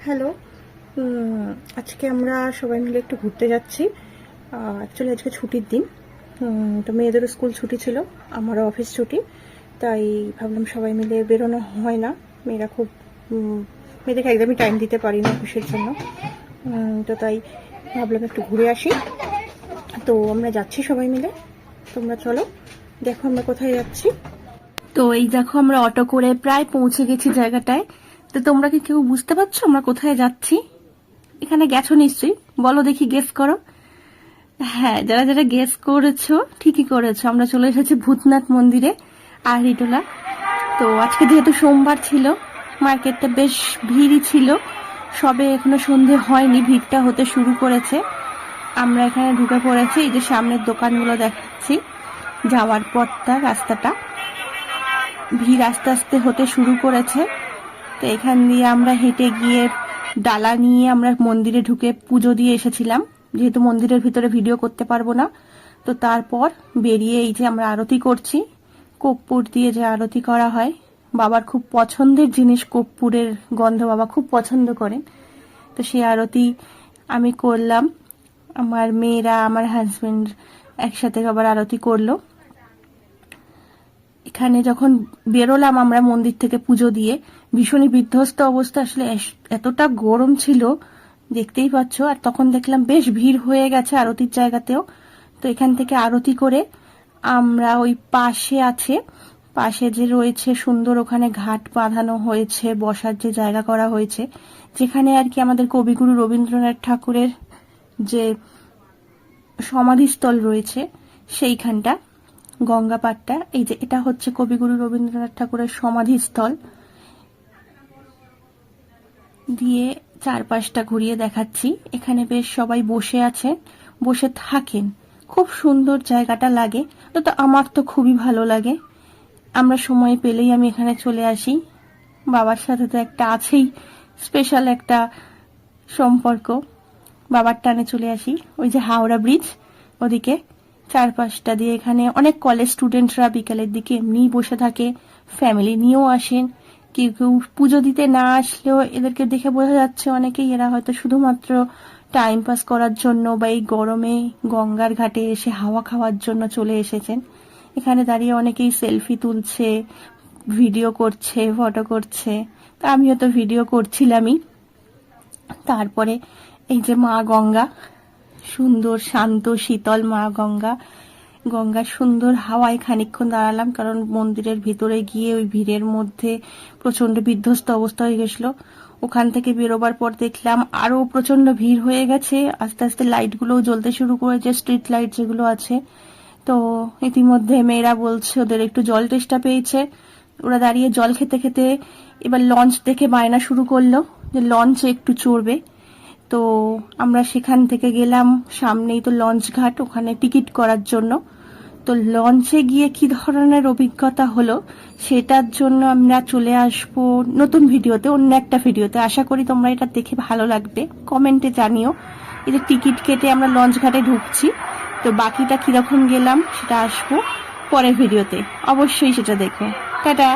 Hello. আজকে আমরা সবাই মিলে একটু ঘুরতে যাচ্ছি। অ্যাকচুয়ালি আজকে ছুটির দিন, তো মেয়েদেরও স্কুল ছুটি ছিল, আমারও অফিস ছুটি, তাই ভাবলাম সবাই মিলে বেরোনো হয় না। মেয়েরা খুব মেয়েদেরকে একদমই টাইম দিতে পারি না অফিসের জন্য, তো তাই ভাবলাম একটু ঘুরে আসি। তো আমরা যাচ্ছি সবাই মিলে, তোমরা চলো দেখো আমরা কোথায় যাচ্ছি। তো এই দেখো আমরা অটো করে প্রায় পৌঁছে গেছি জায়গাটায়। তো তোমরা কি কেউ বুঝতে পারছো আমরা কোথায় যাচ্ছি? এখানে গেছো নিশ্চয়ই, বলো দেখি, গেস করো। হ্যাঁ, যারা যারা গেস করেছো ঠিকই করেছো, আমরা চলে এসেছি ভূতনাথ মন্দিরে আহরিটোলা। তো আজকে যেহেতু সোমবার ছিল, মার্কেটটা বেশ ভিড়ই ছিল, সবে এখনো সন্ধে হয়নি, ভিড়টা হতে শুরু করেছে। আমরা এখানে ঢুকে পড়েছি, এই যে সামনের দোকানগুলো দেখাচ্ছি, যাওয়ার পথটা, রাস্তাটা, ভিড় আস্তে আস্তে হতে শুরু করেছে। তো এখান দিয়ে আমরা হেঁটে গিয়ে ডালা নিয়ে আমরা মন্দিরে ঢুকে পুজো দিয়ে এসেছিলাম, যেহেতু মন্দিরের ভিতরে ভিডিও করতে পারবো না। তো তারপর বেরিয়ে এই যে আমরা আরতি করছি, কর্পূর দিয়ে যে আরতি করা হয়, বাবার খুব পছন্দের জিনিস কর্পূরের গন্ধ, বাবা খুব পছন্দ করেন। তো সেই আরতি আমি করলাম, আমার মেয়েরা, আমার হাজবেন্ড একসাথে সবার আরতি করলো। এখানে যখন বেরোলাম আমরা মন্দির থেকে পুজো দিয়ে, ভীষণই বিধ্বস্ত অবস্থা, আসলে এতটা গরম ছিল দেখতেই পাচ্ছ। আর তখন দেখলাম বেশ ভিড় হয়ে গেছে আরতির জায়গাতেও। তো এখান থেকে আরতি করে আমরা ওই পাশে যে রয়েছে সুন্দর, ওখানে ঘাট বাঁধানো হয়েছে, বসার যে জায়গা করা হয়েছে, যেখানে আর কি আমাদের কবিগুরু রবীন্দ্রনাথ ঠাকুরের যে সমাধিস্থল রয়েছে সেইখানটা, গঙ্গা পাড়টা, এই যে এটা হচ্ছে কবিগুরু রবীন্দ্রনাথ ঠাকুরের সমাধিস্থল। দিয়ে চারপাশটা ঘুরিয়ে দেখাচ্ছি, এখানে বেশ সবাই বসে আছে, বসে থাকেন, খুব সুন্দর জায়গাটা লাগে। তো আমার তো খুবই ভালো লাগে, আমরা সময় পেলেই আমি এখানে চলে আসি। বাবার সাথে তো একটা আছেই স্পেশাল একটা সম্পর্ক, বাবার টানে চলে আসি। ওই যে হাওড়া ব্রিজ, ওদিকে চারপাশটা দিয়ে এখানে অনেক কলেজ স্টুডেন্টরা বিকালের দিকে এমনিই বসে থাকে, ফ্যামিলি নিয়েও আসেন। কেউ কেউ পুজো দিতে না আসলেও এদেরকে দেখে বোঝা যাচ্ছে অনেকেই এরা হয়তো শুধুমাত্র টাইম পাস করার জন্য বা এই গরমে গঙ্গার ঘাটে এসে হাওয়া খাওয়ার জন্য চলে এসেছেন। এখানে দাঁড়িয়ে অনেকেই সেলফি তুলছে, ভিডিও করছে, ফটো করছে, তা আমিও তো ভিডিও করছিলামই। তারপরে এই যে মা গঙ্গা, সুন্দর শান্ত শীতল মা গঙ্গা, গঙ্গার সুন্দর হাওয়ায় খানিকক্ষণ দাঁড়ালাম, কারণ মন্দিরের ভিতরে গিয়ে ওই ভিড়ের মধ্যে প্রচন্ড বিধ্বস্ত অবস্থা হয়ে গেছিল। ওখান থেকে বেরোবার পর দেখলাম আরো প্রচন্ড ভিড় হয়ে গেছে, আস্তে আস্তে লাইটগুলোও জ্বলতে শুরু করেছে, স্ট্রিট লাইট যেগুলো আছে। তো ইতিমধ্যে মেয়েরা বলছে ওদের একটু জল তেষ্টা পেয়েছে, ওরা দাঁড়িয়ে জল খেতে খেতে এবার লঞ্চ দেখে বায়না শুরু করলো যে লঞ্চে একটু চড়বে। তো আমরা সেখান থেকে গেলাম, সামনেই তো লঞ্চ ঘাট, ওখানে টিকিট করার জন্য। তো লঞ্চে গিয়ে কি ধরনের অভিজ্ঞতা হলো সেটার জন্য আমরা চলে আসবো নতুন ভিডিওতে, অন্য একটা ভিডিওতে। আশা করি তোমরা এটা দেখে ভালো লাগবে, কমেন্টে জানিও। এই যে টিকিট কেটে আমরা লঞ্চ ঘাটে ঢুকছি, তো বাকিটা কিরকম গেলাম সেটা আসবো পরের ভিডিওতে, অবশ্যই সেটা দেখো। টাটা।